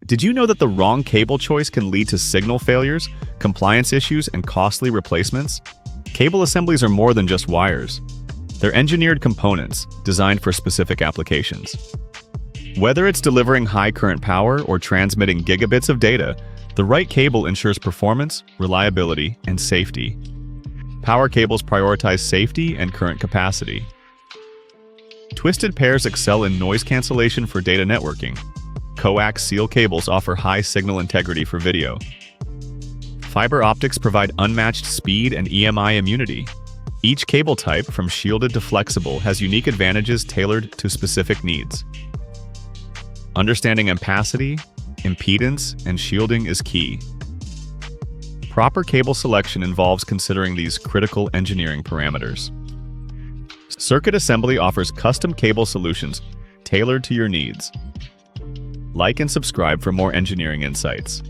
Did you know that the wrong cable choice can lead to signal failures, compliance issues, and costly replacements? Cable assemblies are more than just wires. They're engineered components designed for specific applications. Whether it's delivering high current power or transmitting gigabits of data, the right cable ensures performance, reliability, and safety. Power cables prioritize safety and current capacity. Twisted pairs excel in noise cancellation for data networking. Coax seal cables offer high signal integrity for video. Fiber optics provide unmatched speed and EMI immunity. Each cable type, from shielded to flexible, has unique advantages tailored to specific needs. Understanding ampacity, impedance, and shielding is key. Proper cable selection involves considering these critical engineering parameters. Circuit Assembly offers custom cable solutions tailored to your needs. Like and subscribe for more engineering insights.